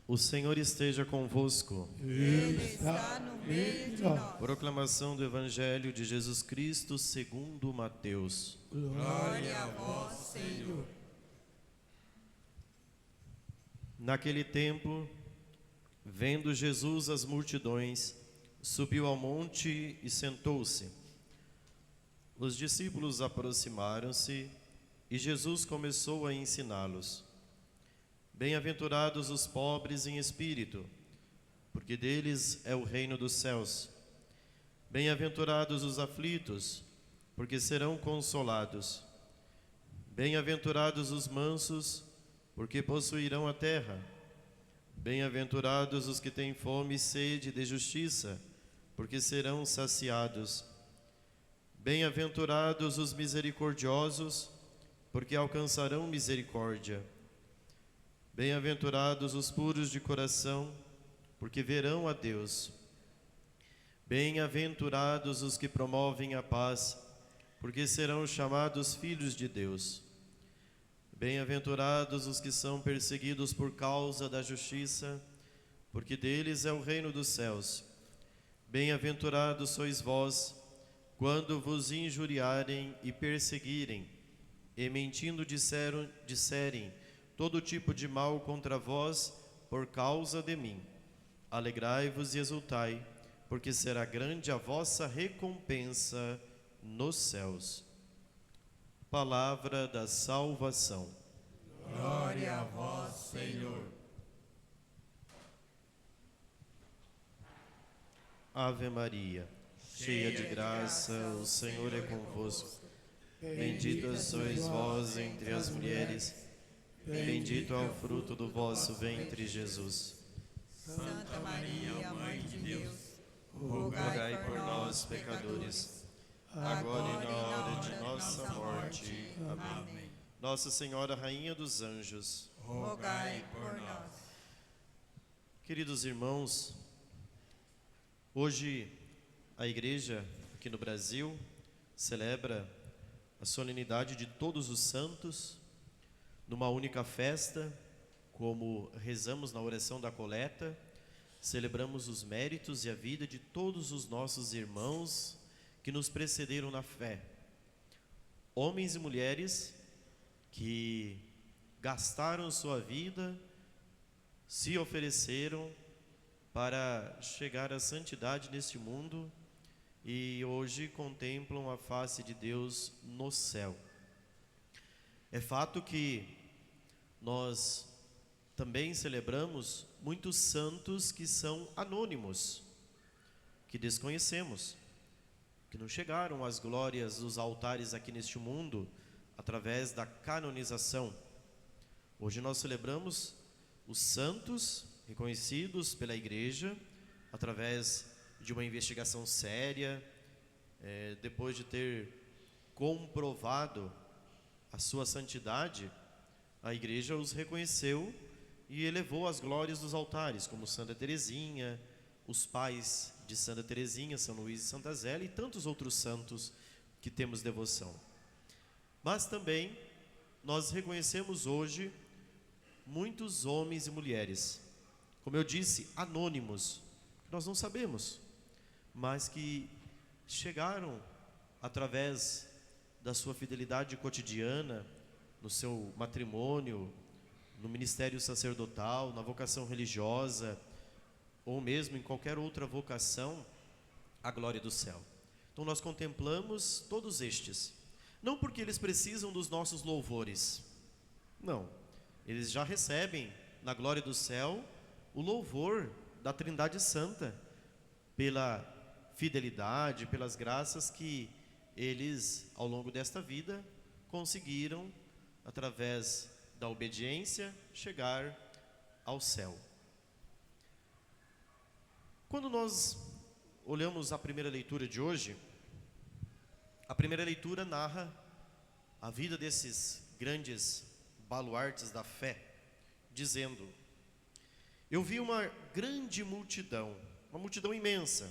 O Senhor esteja convosco. Ele está no meio de nós. Proclamação do Evangelho de Jesus Cristo segundo Mateus. Glória a vós, Senhor. Naquele tempo, vendo Jesus as multidões, subiu ao monte e sentou-se. Os discípulos aproximaram-se e Jesus começou a ensiná-los. Bem-aventurados os pobres em espírito, porque deles é o reino dos céus. Bem-aventurados os aflitos, porque serão consolados. Bem-aventurados os mansos, porque possuirão a terra. Bem-aventurados os que têm fome e sede de justiça, porque serão saciados. Bem-aventurados os misericordiosos, porque alcançarão misericórdia. Bem-aventurados os puros de coração, porque verão a Deus. Bem-aventurados os que promovem a paz, porque serão chamados filhos de Deus. Bem-aventurados os que são perseguidos por causa da justiça, porque deles é o reino dos céus. Bem-aventurados sois vós, quando vos injuriarem e perseguirem, e mentindo disserem todo tipo de mal contra vós por causa de mim. Alegrai-vos e exultai, porque será grande a vossa recompensa nos céus. Palavra da salvação. Glória a vós, Senhor. Ave Maria, cheia de graça, o Senhor é convosco. Bendita sois vós entre as mulheres, bendito é o fruto do vosso ventre, Jesus. Santa Maria, Mãe de Deus, Rogai por nós, pecadores, agora e na hora de nossa morte. Amém. Nossa Senhora, Rainha dos Anjos, rogai por nós. queridos irmãos, hoje a Igreja aqui no Brasil celebra a solenidade de Todos os Santos, numa única festa, como rezamos na oração da coleta, celebramos os méritos e a vida de todos os nossos irmãos que nos precederam na fé. Homens e mulheres que gastaram sua vida, se ofereceram para chegar à santidade neste mundo e hoje contemplam a face de Deus no céu. É fato que nós também celebramos muitos santos que são anônimos, que desconhecemos, que não chegaram às glórias dos altares aqui neste mundo através da canonização. Hoje nós celebramos os santos reconhecidos pela Igreja através de uma investigação séria, depois de ter comprovado a sua santidade, a Igreja os reconheceu e elevou às glórias dos altares, como Santa Teresinha, os pais de Santa Teresinha, São Luís e Santa Zélia e tantos outros santos que temos devoção. Mas também nós reconhecemos hoje muitos homens e mulheres, como eu disse, anônimos, que nós não sabemos, mas que chegaram através da sua fidelidade cotidiana, no seu matrimônio, no ministério sacerdotal, na vocação religiosa, ou mesmo em qualquer outra vocação, a glória do céu. Então nós contemplamos todos estes, não porque eles precisam dos nossos louvores, não, eles já recebem na glória do céu o louvor da Trindade Santa, pela fidelidade, pelas graças que eles, ao longo desta vida, conseguiram, através da obediência, chegar ao céu. Quando nós olhamos a primeira leitura de hoje, a primeira leitura narra a vida desses grandes baluartes da fé, dizendo: eu vi uma grande multidão, uma multidão imensa,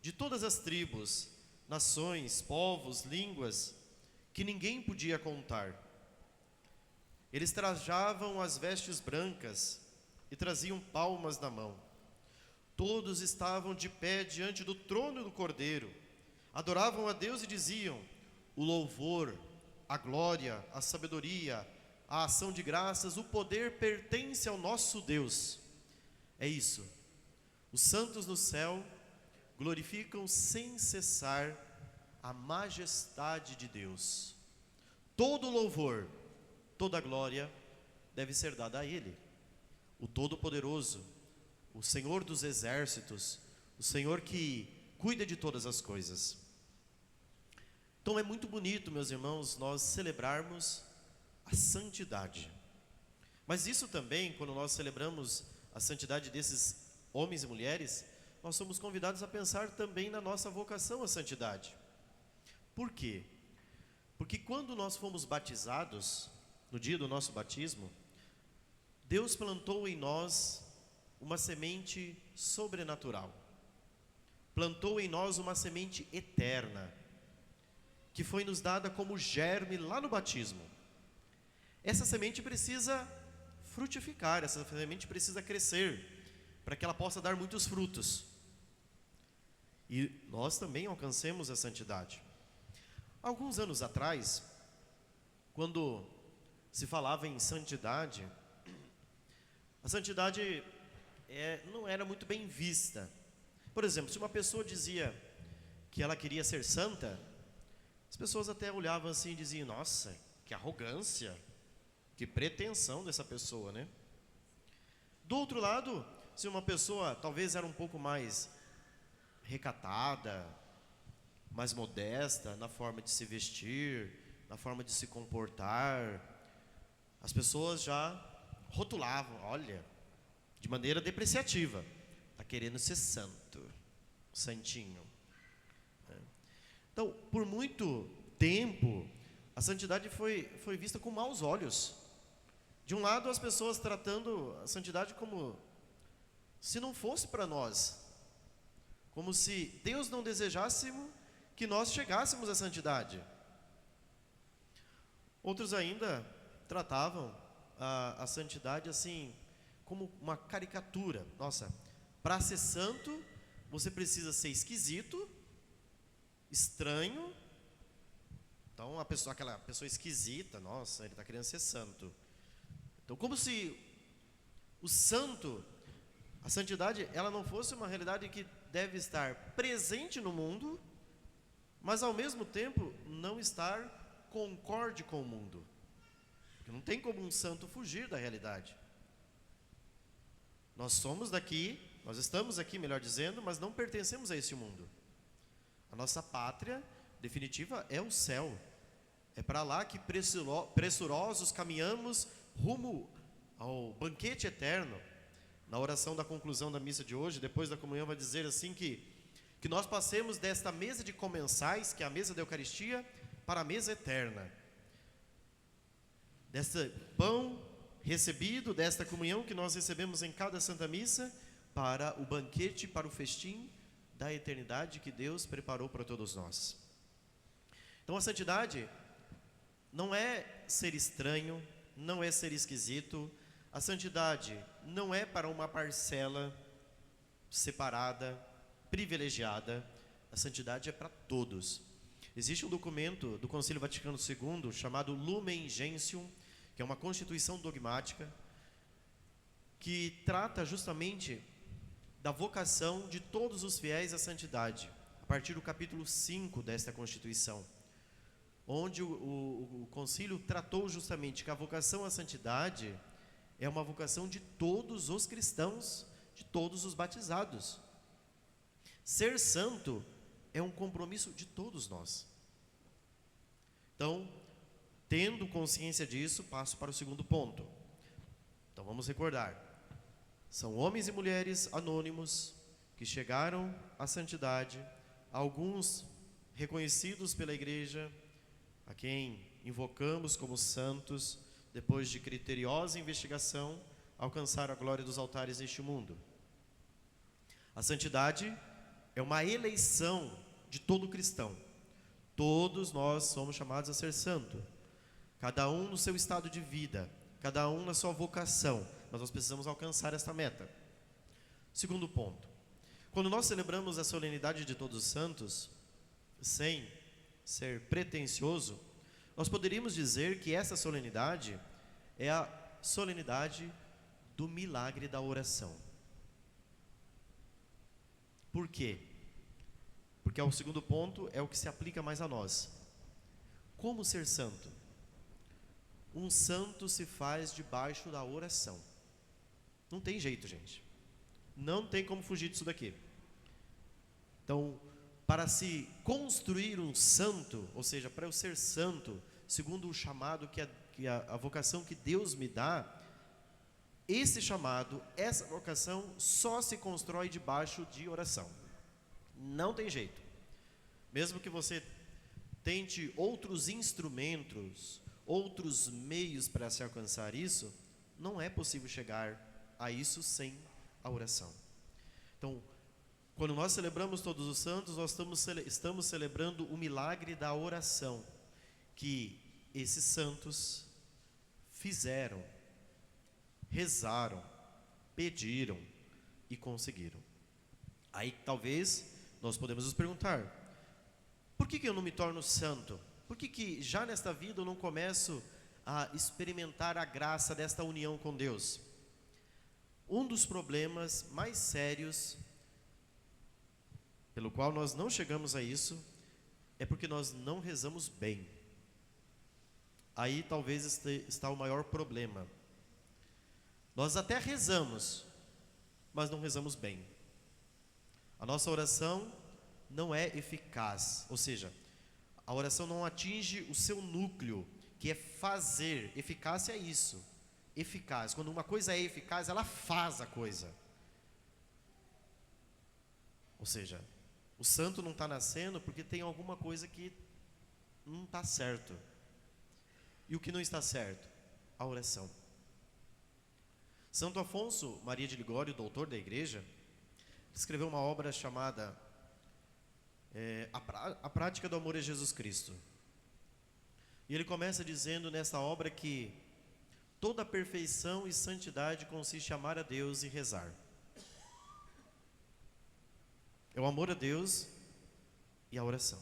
de todas as tribos, nações, povos, línguas, que ninguém podia contar. Eles trajavam as vestes brancas, e traziam palmas na mão. Todos estavam de pé diante do trono do Cordeiro, adoravam a Deus e diziam: o louvor, a glória, a sabedoria, a ação de graças, o poder pertence ao nosso Deus. É isso. Os santos no céu glorificam sem cessar a majestade de Deus. Todo louvor, toda glória deve ser dada a Ele, o Todo-Poderoso, o Senhor dos exércitos, o Senhor que cuida de todas as coisas. Então é muito bonito, meus irmãos, nós celebrarmos a santidade. Mas isso também, quando nós celebramos a santidade desses homens e mulheres, nós somos convidados a pensar também na nossa vocação à santidade. Por quê? Porque quando nós fomos batizados, no dia do nosso batismo, Deus plantou em nós uma semente sobrenatural. Plantou em nós uma semente eterna, que foi nos dada como germe lá no batismo. Essa semente precisa frutificar, essa semente precisa crescer, para que ela possa dar muitos frutos. E nós também alcancemos a santidade. Alguns anos atrás, quando se falava em santidade, a santidade não era muito bem vista. Por exemplo, se uma pessoa dizia que ela queria ser santa, as pessoas até olhavam assim e diziam: nossa, que arrogância, que pretensão dessa pessoa, né? Do outro lado, se uma pessoa talvez era um pouco mais recatada, mais modesta na forma de se vestir, na forma de se comportar, as pessoas já rotulavam: olha, de maneira depreciativa, está querendo ser santo, santinho. Então, por muito tempo, a santidade foi vista com maus olhos. De um lado, as pessoas tratando a santidade como se não fosse para nós, como se Deus não desejasse que nós chegássemos à santidade. Outros ainda tratavam a santidade assim, como uma caricatura. Nossa, para ser santo, você precisa ser esquisito, estranho. Então, aquela pessoa esquisita, nossa, ele está querendo ser santo. Então, como se o santo, a santidade, ela não fosse uma realidade que deve estar presente no mundo, mas ao mesmo tempo não estar concorde com o mundo. Porque não tem como um santo fugir da realidade. Nós somos daqui, nós estamos aqui, melhor dizendo, mas não pertencemos a esse mundo. A nossa pátria definitiva é o céu. É para lá que pressurosos caminhamos rumo ao banquete eterno. Na oração da conclusão da missa de hoje, depois da comunhão, vai dizer assim que nós passemos desta mesa de comensais, que é a mesa da Eucaristia, para a mesa eterna. Deste pão recebido, desta comunhão que nós recebemos em cada Santa Missa, para o banquete, para o festim da eternidade que Deus preparou para todos nós. Então a santidade não é ser estranho, não é ser esquisito. A santidade não é para uma parcela separada, privilegiada. A santidade é para todos. Existe um documento do Concílio Vaticano II chamado Lumen Gentium, que é uma constituição dogmática que trata justamente da vocação de todos os fiéis à santidade, a partir do capítulo 5 desta Constituição, onde o concílio tratou justamente que a vocação à santidade é uma vocação de todos os cristãos, de todos os batizados. Ser santo é um compromisso de todos nós. Então, tendo consciência disso, passo para o segundo ponto. Então vamos recordar. São homens e mulheres anônimos que chegaram à santidade, alguns reconhecidos pela igreja, a quem invocamos como santos, depois de criteriosa investigação, alcançaram a glória dos altares neste mundo. A santidade é uma eleição de todo cristão. Todos nós somos chamados a ser santo, cada um no seu estado de vida, cada um na sua vocação, mas nós precisamos alcançar esta meta. Segundo ponto, quando nós celebramos a solenidade de Todos os Santos, sem ser pretensioso, nós poderíamos dizer que essa solenidade é a solenidade do milagre da oração. Por quê? Porque o segundo ponto é o que se aplica mais a nós. Como ser santo? Um santo se faz debaixo da oração. Não tem jeito, gente. Não tem como fugir disso daqui. Então, para se construir um santo, ou seja, para eu ser santo, segundo o chamado a vocação que Deus me dá, esse chamado, essa vocação só se constrói debaixo de oração. Não tem jeito. Mesmo que você tente outros instrumentos, outros meios para se alcançar isso, não é possível chegar a isso sem a oração. Então, quando nós celebramos Todos os Santos, nós estamos celebrando o milagre da oração, que esses santos fizeram, rezaram, pediram e conseguiram. Aí talvez nós podemos nos perguntar: por que eu não me torno santo? Por que já nesta vida eu não começo a experimentar a graça desta união com Deus? Um dos problemas mais sérios pelo qual nós não chegamos a isso é porque nós não rezamos bem. Aí talvez está o maior problema. Nós até rezamos, mas não rezamos bem. A nossa oração não é eficaz, ou seja, a oração não atinge o seu núcleo, que é fazer. Eficácia é isso, eficaz. Quando uma coisa é eficaz, ela faz a coisa. Ou seja, o santo não está nascendo porque tem alguma coisa que não está certo. E o que não está certo? A oração. Santo Afonso Maria de Ligório, doutor da igreja, escreveu uma obra chamada A Prática do Amor a Jesus Cristo. E ele começa dizendo nessa obra que toda perfeição e santidade consiste em amar a Deus e rezar. É o amor a Deus e a oração.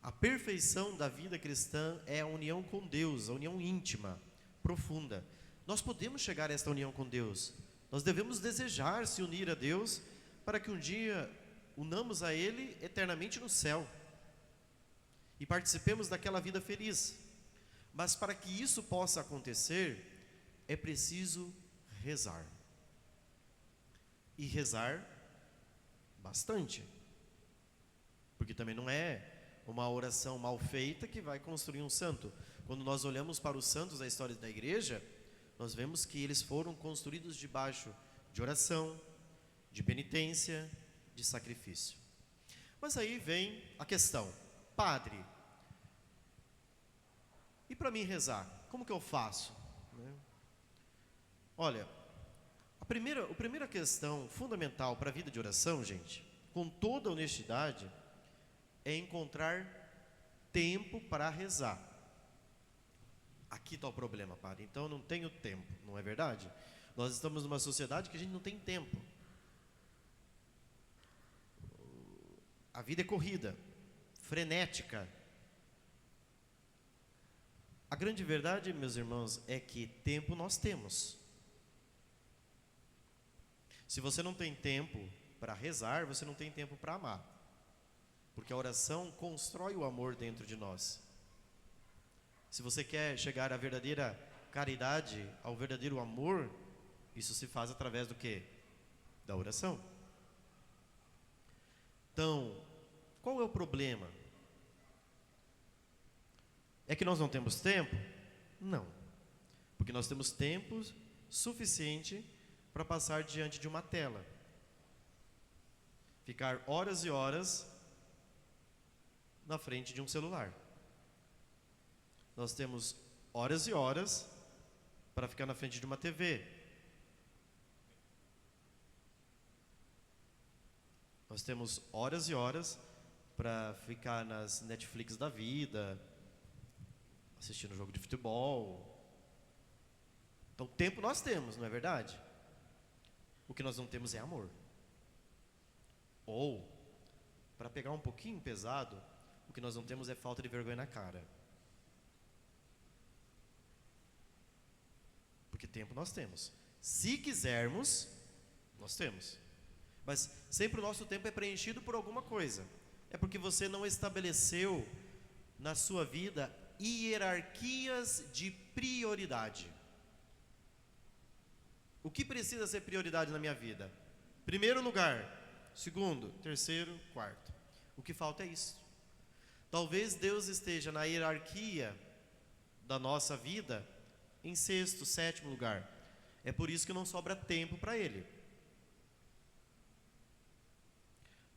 A perfeição da vida cristã é a união com Deus, a união íntima, profunda. Nós podemos chegar a esta união com Deus. Nós devemos desejar se unir a Deus para que um dia unamos a Ele eternamente no céu e participemos daquela vida feliz. Mas para que isso possa acontecer, é preciso rezar. E rezar bastante. Porque também não é uma oração mal feita que vai construir um santo. Quando nós olhamos para os santos da história da igreja, nós vemos que eles foram construídos debaixo de oração, de penitência, de sacrifício. Mas aí vem a questão: padre, e para mim rezar, como que eu faço? Olha, a primeira questão fundamental para a vida de oração, gente, com toda honestidade, é encontrar tempo para rezar. Aqui está o problema, padre. Então eu não tenho tempo, não é verdade? Nós estamos numa sociedade que a gente não tem tempo. A vida é corrida, frenética. A grande verdade, meus irmãos, é que tempo nós temos. Se você não tem tempo para rezar, você não tem tempo para amar. Porque a oração constrói o amor dentro de nós. Se você quer chegar à verdadeira caridade, ao verdadeiro amor, isso se faz através do quê? Da oração. Então, qual é o problema? É que nós não temos tempo? Não. Porque nós temos tempo suficiente para passar diante de uma tela. Ficar horas e horas na frente de um celular. Nós temos horas e horas para ficar na frente de uma TV. Nós temos horas e horas para ficar nas Netflix da vida, assistindo jogo de futebol. Então, tempo nós temos, não é verdade? O que nós não temos é amor. Ou, para pegar um pouquinho pesado, o que nós não temos é falta de vergonha na cara. Porque tempo nós temos. Se quisermos, nós temos. Mas sempre o nosso tempo é preenchido por alguma coisa. É porque você não estabeleceu na sua vida hierarquias de prioridade. O que precisa ser prioridade na minha vida? Primeiro lugar, segundo, terceiro, quarto. O que falta é isso. Talvez Deus esteja na hierarquia da nossa vida em sexto, sétimo lugar. É por isso que não sobra tempo para Ele.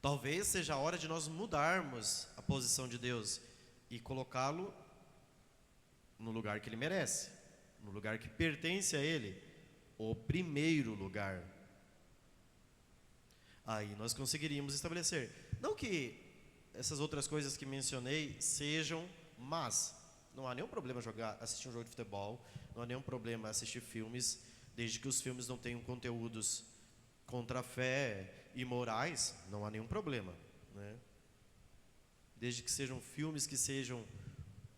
Talvez seja a hora de nós mudarmos a posição de Deus e colocá-lo no lugar que Ele merece, no lugar que pertence a Ele, o primeiro lugar. Aí nós conseguiríamos estabelecer. Não que essas outras coisas que mencionei sejam más. Não há nenhum problema assistir um jogo de futebol, não há nenhum problema assistir filmes, desde que os filmes não tenham conteúdos contra a fé e morais, não há nenhum problema, né? Desde que sejam filmes que sejam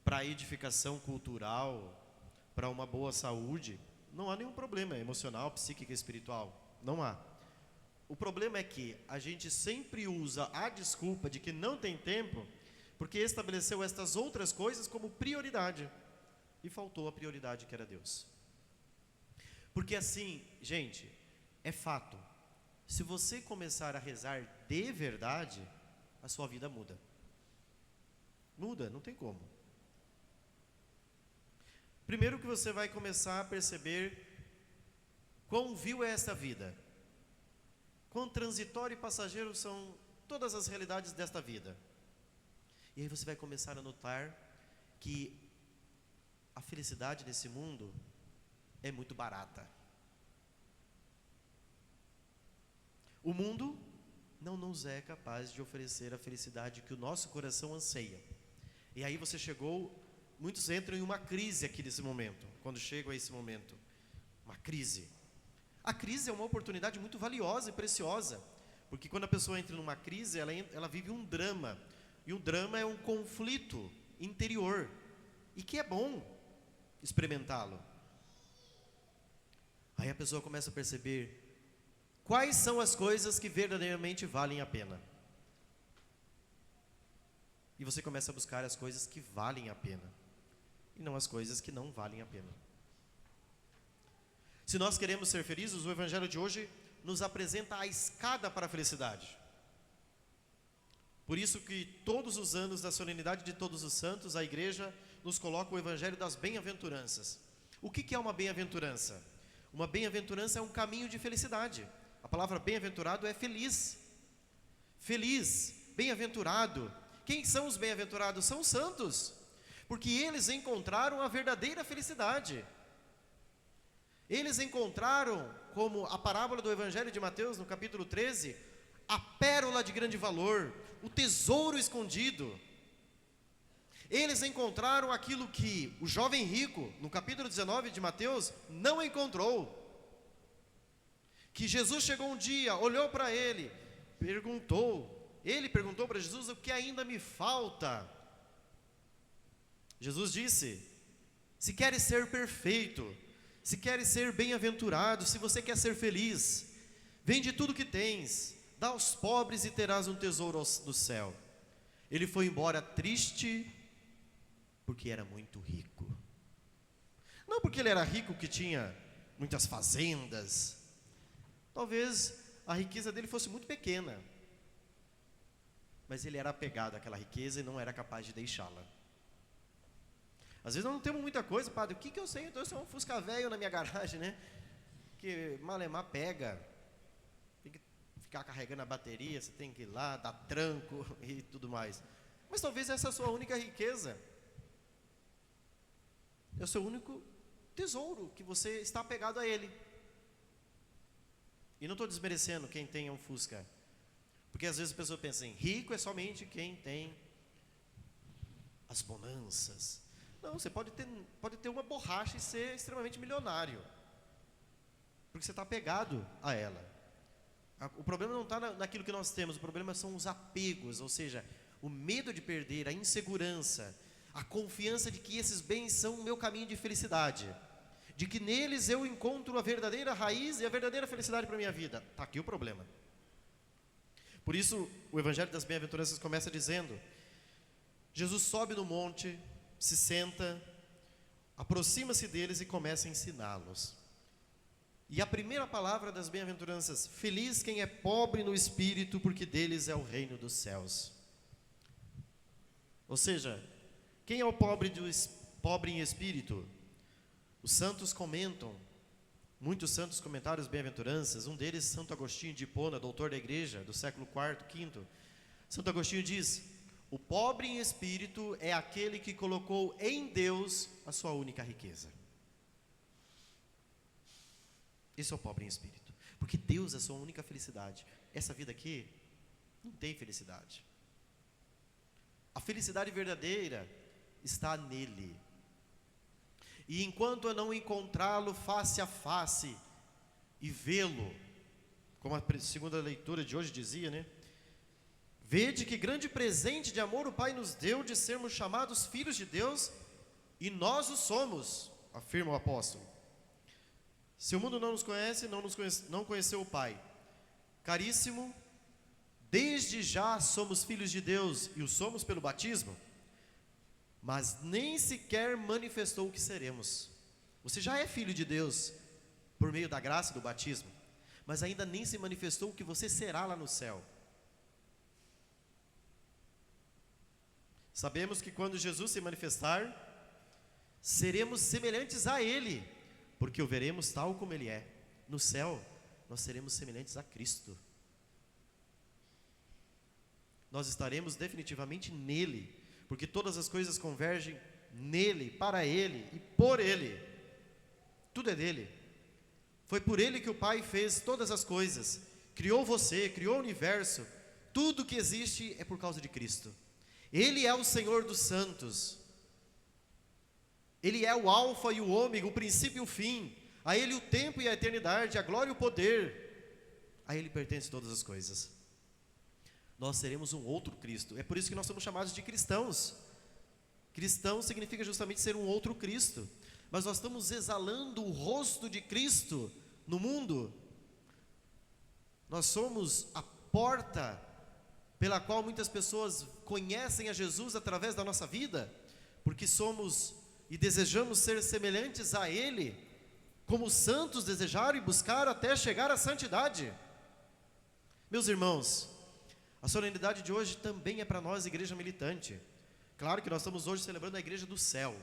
para edificação cultural, para uma boa saúde, não há nenhum problema emocional, psíquico, espiritual, não há. O problema é que a gente sempre usa a desculpa de que não tem tempo, porque estabeleceu estas outras coisas como prioridade, e faltou a prioridade que era Deus. Porque assim, gente, é fato, se você começar a rezar de verdade, a sua vida muda. Muda, não tem como. Primeiro que você vai começar a perceber quão vil é esta vida, quão transitório e passageiro são todas as realidades desta vida. E aí você vai começar a notar que a felicidade nesse mundo é muito barata. O mundo não nos é capaz de oferecer a felicidade que o nosso coração anseia. E aí você chegou, muitos entram em uma crise aqui nesse momento, quando chegam a esse momento, uma crise. A crise é uma oportunidade muito valiosa e preciosa, porque quando a pessoa entra numa crise, ela vive um drama, e o drama é um conflito interior, e que é bom experimentá-lo. Aí a pessoa começa a perceber quais são as coisas que verdadeiramente valem a pena. E você começa a buscar as coisas que valem a pena, e não as coisas que não valem a pena. Se nós queremos ser felizes, o Evangelho de hoje nos apresenta a escada para a felicidade. Por isso que todos os anos da solenidade de Todos os Santos, a Igreja nos coloca o Evangelho das bem-aventuranças. O que é uma bem-aventurança? Uma bem-aventurança é um caminho de felicidade. A palavra bem-aventurado é feliz. Feliz, bem-aventurado. Quem são os bem-aventurados? São os santos, porque eles encontraram a verdadeira felicidade. Eles encontraram, como a parábola do Evangelho de Mateus, no capítulo 13, a pérola de grande valor, o tesouro escondido. Eles encontraram aquilo que o jovem rico, no capítulo 19 de Mateus, não encontrou. Que Jesus chegou um dia, olhou para ele, ele perguntou para Jesus: o que ainda me falta? Jesus disse: se queres ser perfeito, se queres ser bem-aventurado, se você quer ser feliz, vende tudo que tens, dá aos pobres e terás um tesouro no céu. Ele foi embora triste, porque era muito rico. Não porque ele era rico que tinha muitas fazendas. Talvez a riqueza dele fosse muito pequena, mas ele era apegado àquela riqueza e não era capaz de deixá-la. Às vezes nós não temos muita coisa, padre. O que eu sei? Então eu sou um Fusca velho na minha garagem, né? Que malemar pega, tem que ficar carregando a bateria, você tem que ir lá, dar tranco e tudo mais. Mas talvez essa é a sua única riqueza. É o seu único tesouro, que você está apegado a ele. E não estou desmerecendo quem tem um Fusca, porque às vezes a pessoa pensa assim: rico é somente quem tem as bonanças. Não, você pode ter uma borracha e ser extremamente milionário. porque você está apegado a ela. O problema não está naquilo que nós temos, o problema são os apegos, ou seja, o medo de perder, a insegurança, a confiança de que esses bens são o meu caminho de felicidade, de que neles eu encontro a verdadeira raiz e a verdadeira felicidade para a minha vida. Está aqui o problema. Por isso, o Evangelho das Bem-aventuranças começa dizendo: Jesus sobe no monte, se senta, aproxima-se deles e começa a ensiná-los. E a primeira palavra das bem-aventuranças: feliz quem é pobre no espírito, porque deles é o reino dos céus. Ou seja, quem é o pobre em espírito? Os santos comentam, muitos santos comentaram as bem-aventuranças. Um deles, Santo Agostinho de Hipona, doutor da igreja do século IV, V. Santo Agostinho diz: o pobre em espírito é aquele que colocou em Deus a sua única riqueza. Esse é o pobre em espírito, porque Deus é a sua única felicidade. Essa vida aqui não tem felicidade. A felicidade verdadeira está nele. E enquanto eu não encontrá-lo face a face e vê-lo, como a segunda leitura de hoje dizia, né? Vede que grande presente de amor o Pai nos deu de sermos chamados filhos de Deus, e nós o somos, afirma o apóstolo. Se o mundo não nos conhece, não conheceu o Pai. Caríssimo, desde já somos filhos de Deus, e o somos pelo batismo, mas nem sequer manifestou o que seremos. Você já é filho de Deus por meio da graça do batismo, mas ainda nem se manifestou o que você será lá no céu. Sabemos que quando Jesus se manifestar, seremos semelhantes a Ele, porque o veremos tal como Ele é. No céu, nós seremos semelhantes a Cristo. Nós estaremos definitivamente nele, porque todas as coisas convergem nele, para Ele e por Ele. Tudo é dele. Foi por Ele que o Pai fez todas as coisas, criou você, criou o universo. Tudo que existe é por causa de Cristo. Ele é o Senhor dos santos. Ele é o alfa e o ômega, o princípio e o fim. A Ele o tempo e a eternidade, a glória e o poder. A Ele pertencem todas as coisas. Nós seremos um outro Cristo. É por isso que nós somos chamados de cristãos. Cristão significa justamente ser um outro Cristo. Mas nós estamos exalando o rosto de Cristo no mundo. Nós somos a porta pela qual muitas pessoas conhecem a Jesus através da nossa vida, porque somos e desejamos ser semelhantes a Ele, como os santos desejaram e buscaram até chegar à santidade. Meus irmãos, a solenidade de hoje também é para nós, igreja militante. Claro que nós estamos hoje celebrando a igreja do céu,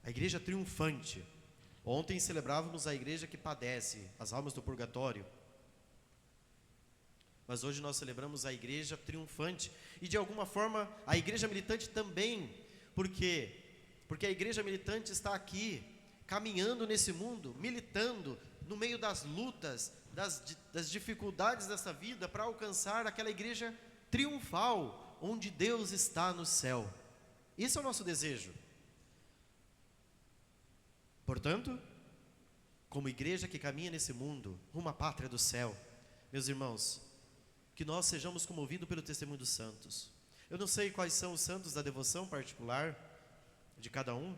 a igreja triunfante. Ontem celebrávamos a igreja que padece, as almas do purgatório. Mas hoje nós celebramos a igreja triunfante. E de alguma forma a igreja militante também. Por quê? Porque a igreja militante está aqui, caminhando nesse mundo, militando no meio das lutas, das dificuldades dessa vida, para alcançar aquela igreja triunfal, onde Deus está no céu. Esse é o nosso desejo. Portanto, como igreja que caminha nesse mundo, rumo à pátria do céu, meus irmãos, que nós sejamos comovidos pelo testemunho dos santos. Eu não sei quais são os santos da devoção particular de cada um.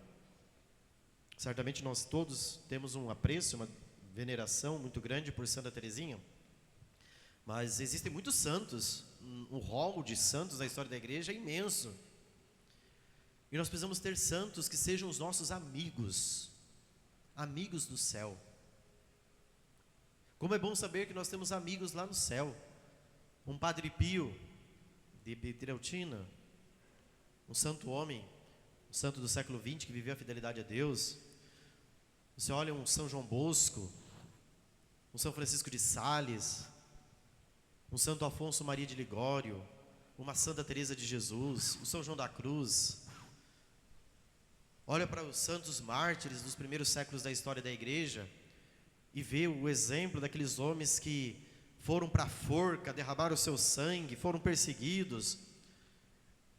Certamente nós todos temos um apreço, uma veneração muito grande por Santa Teresinha. Mas existem muitos santos, um rol de santos na história da igreja é imenso. E nós precisamos ter santos que sejam os nossos amigos, amigos do céu. Como é bom saber que nós temos amigos lá no céu. Um Padre Pio de Pietrelcina, um santo homem, um santo do século XX que viveu a fidelidade a Deus. Você olha um São João Bosco, um São Francisco de Sales, um Santo Afonso Maria de Ligório, uma Santa Teresa de Jesus, um São João da Cruz. Olha para os santos mártires dos primeiros séculos da história da igreja e vê o exemplo daqueles homens que foram para a forca, derramaram o seu sangue, foram perseguidos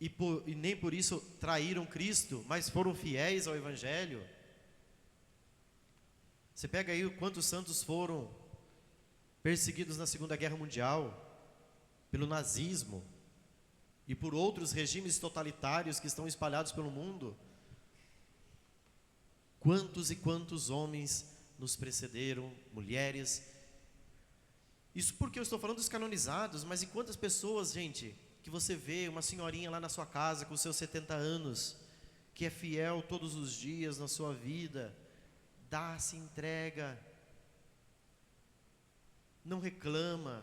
e nem por isso traíram Cristo, mas foram fiéis ao Evangelho. Você pega aí quantos santos foram perseguidos na Segunda Guerra Mundial, pelo nazismo e por outros regimes totalitários que estão espalhados pelo mundo. Quantos e quantos homens nos precederam, mulheres. Isso porque eu estou falando dos canonizados, mas e quantas pessoas, gente, que você vê uma senhorinha lá na sua casa com seus 70 anos, que é fiel todos os dias na sua vida, dá, se entrega, não reclama,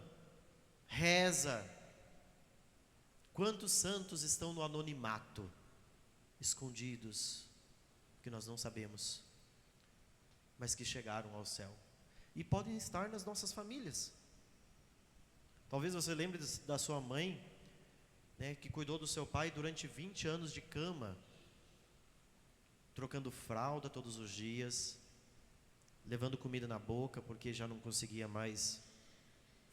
reza. Quantos santos estão no anonimato, escondidos, que nós não sabemos, mas que chegaram ao céu e podem estar nas nossas famílias. Talvez você lembre da sua mãe, né, que cuidou do seu pai durante 20 anos de cama, trocando fralda todos os dias, levando comida na boca porque já não conseguia mais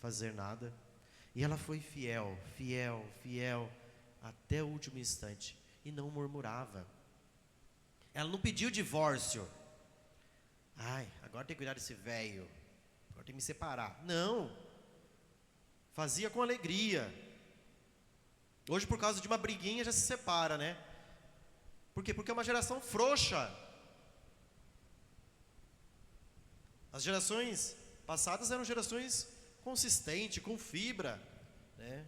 fazer nada. E ela foi fiel, fiel, fiel até o último instante e não murmurava. Ela não pediu divórcio. Ai, agora tem que cuidar desse velho, agora tem que me separar. Não, fazia com alegria. Hoje, por causa de uma briguinha, já se separa, né? Por quê? Porque é uma geração frouxa. As gerações passadas eram gerações consistentes, com fibra, né?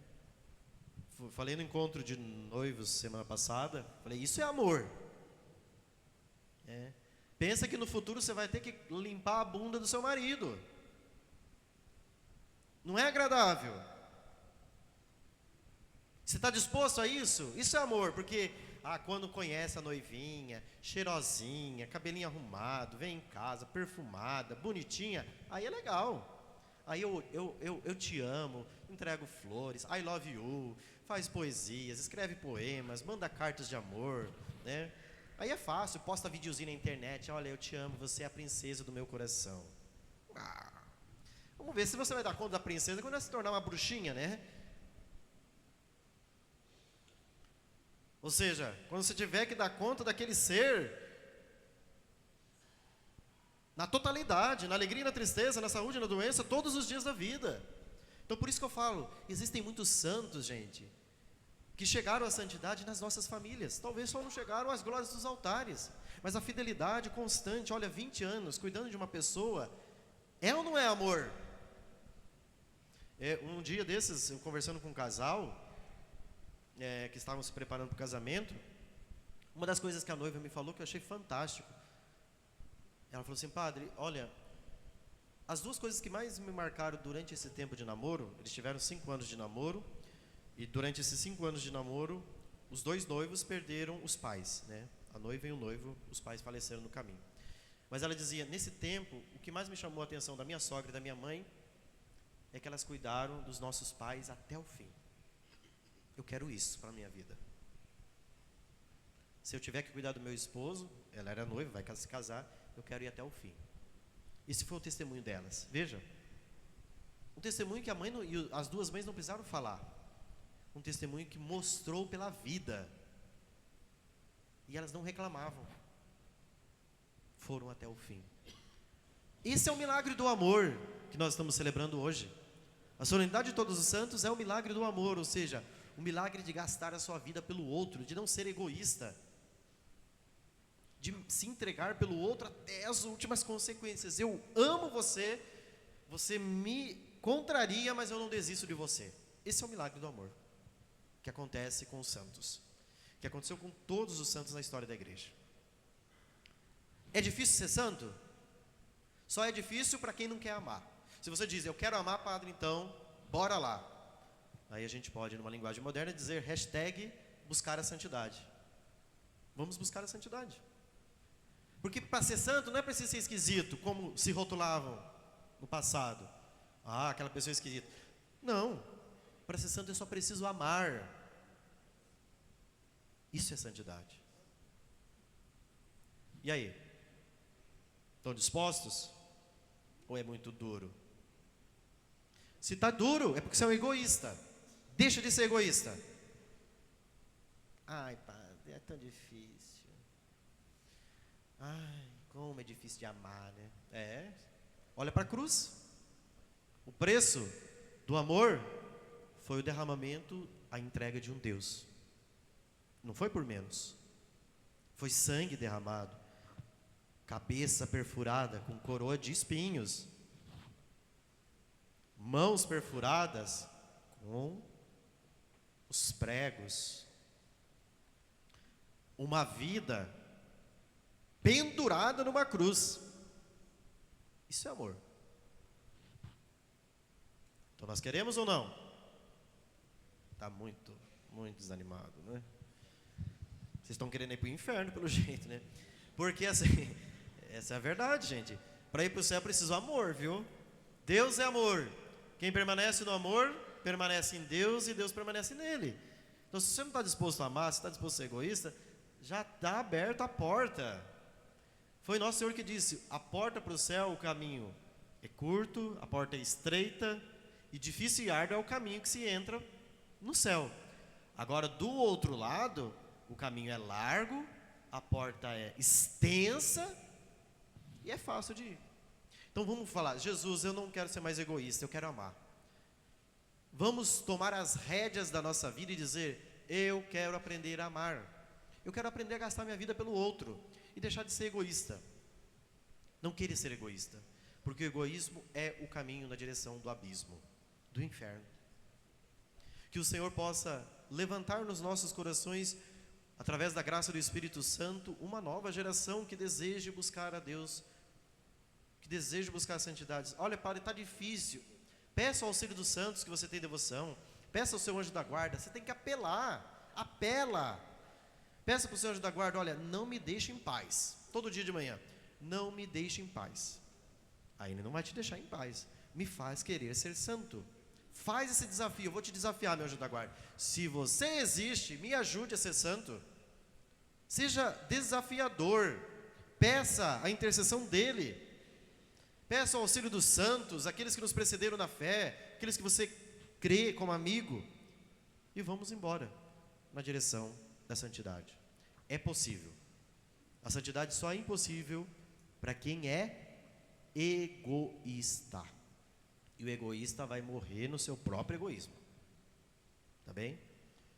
Falei no encontro de noivos semana passada, falei, isso é amor. Pensa que no futuro você vai ter que limpar a bunda do seu marido. Não é agradável. Você está disposto a isso? Isso é amor, porque quando conhece a noivinha, cheirosinha, cabelinho arrumado, vem em casa, perfumada, bonitinha, aí é legal. Aí eu te amo, entrego flores, I love you, faz poesias, escreve poemas, manda cartas de amor, né? Aí é fácil, posta videozinho na internet, olha, eu te amo, você é a princesa do meu coração. Vamos ver se você vai dar conta da princesa quando ela se tornar uma bruxinha, né? Ou seja, quando você tiver que dar conta daquele ser, na totalidade, na alegria e na tristeza, na saúde e na doença, todos os dias da vida. Então por isso que eu falo, existem muitos santos, gente, que chegaram à santidade nas nossas famílias. Talvez só não chegaram às glórias dos altares, mas a fidelidade constante, olha, 20 anos, cuidando de uma pessoa, é ou não é amor? Um dia desses, eu conversando com um casal, que estavam se preparando para o casamento, uma das coisas que a noiva me falou, que eu achei fantástico, ela falou assim, padre, olha, as duas coisas que mais me marcaram durante esse tempo de namoro, eles tiveram 5 anos de namoro, e durante esses 5 anos de namoro, os 2 noivos perderam os pais, né? A noiva e o noivo, os pais faleceram no caminho. Mas ela dizia, nesse tempo, o que mais me chamou a atenção da minha sogra e da minha mãe, é que elas cuidaram dos nossos pais até o fim. Eu quero isso para a minha vida. Se eu tiver que cuidar do meu esposo, ela era noiva, vai se casar, eu quero ir até o fim. Esse foi o testemunho delas. Veja, um testemunho que a mãe e as duas mães não precisaram falar. Um testemunho que mostrou pela vida. E elas não reclamavam. Foram até o fim. Esse é o milagre do amor que nós estamos celebrando hoje. A solenidade de todos os santos é o milagre do amor, ou seja, o milagre de gastar a sua vida pelo outro, de não ser egoísta, de se entregar pelo outro até as últimas consequências. Eu amo você, você me contraria, mas eu não desisto de você. Esse é o milagre do amor, que acontece com os santos, que aconteceu com todos os santos na história da igreja. É difícil ser santo? Só é difícil para quem não quer amar. Se você diz, eu quero amar, padre, então, bora lá. Aí a gente pode, numa linguagem moderna, dizer #buscar a santidade. Vamos buscar a santidade. Porque para ser santo não é preciso ser esquisito, como se rotulavam no passado. Aquela pessoa esquisita. Não, para ser santo eu só preciso amar. Isso é santidade. E aí? Estão dispostos? Ou é muito duro? Se está duro, é porque você é um egoísta. Deixa de ser egoísta. Ai, padre, é tão difícil. Ai, Como é difícil de amar, né? Olha para a cruz. O preço do amor foi o derramamento, a entrega de um Deus. Não foi por menos. Foi sangue derramado, cabeça perfurada com coroa de espinhos, mãos perfuradas com os pregos, uma vida pendurada numa cruz. Isso é amor. Então nós queremos ou não? Está muito desanimado, né? Vocês estão querendo ir para o inferno pelo jeito, né? Porque assim, essa é a verdade, gente. Para ir para o céu precisa amor, viu? Deus é amor. Quem permanece no amor, permanece em Deus e Deus permanece nele. Então se você não está disposto a amar, se está disposto a ser egoísta, já está aberta a porta. Foi nosso Senhor que disse: a porta para o céu, o caminho é curto, a porta é estreita, e difícil e árduo é o caminho que se entra no céu. Agora, do outro lado, o caminho é largo, a porta é extensa e é fácil de ir. Então vamos falar: Jesus, eu não quero ser mais egoísta, eu quero amar. Vamos tomar as rédeas da nossa vida e dizer: eu quero aprender a amar. Eu quero aprender a gastar minha vida pelo outro e deixar de ser egoísta. Não querer ser egoísta, porque o egoísmo é o caminho na direção do abismo, do inferno. Que o Senhor possa levantar nos nossos corações, através da graça do Espírito Santo, uma nova geração que deseje buscar a Deus, que deseje buscar a santidade. Olha, Padre, está difícil. Peça o auxílio dos santos que você tem devoção. Peça ao seu anjo da guarda. Você tem que apelar. Apela. Peça para o seu anjo da guarda: olha, não me deixe em paz. Todo dia de manhã, não me deixe em paz. Aí ele não vai te deixar em paz. Me faz querer ser santo. Faz esse desafio. Eu vou te desafiar, meu anjo da guarda. Se você existe, me ajude a ser santo. Seja desafiador. Peça a intercessão dele. Peça o auxílio dos santos, aqueles que nos precederam na fé, aqueles que você crê como amigo. E vamos embora na direção da santidade. É possível. A santidade só é impossível para quem é egoísta. E o egoísta vai morrer no seu próprio egoísmo. Tá bem?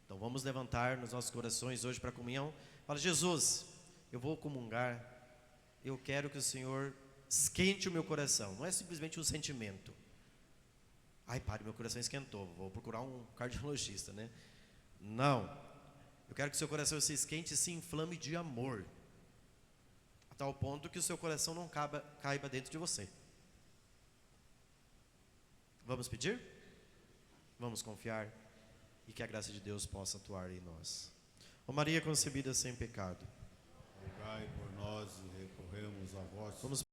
Então vamos levantar nos nossos corações hoje para a comunhão. Fala: Jesus, eu vou comungar. Eu quero que o Senhor esquente o meu coração. Não é simplesmente um sentimento. Ai, Padre, meu coração esquentou, vou procurar um cardiologista, né? Não. Eu quero que o seu coração se esquente e se inflame de amor, a tal ponto que o seu coração não caiba dentro de você. Vamos pedir? Vamos confiar e que a graça de Deus possa atuar em nós. Ó Maria concebida sem pecado, rogai por nós e recorremos a vós. Vamos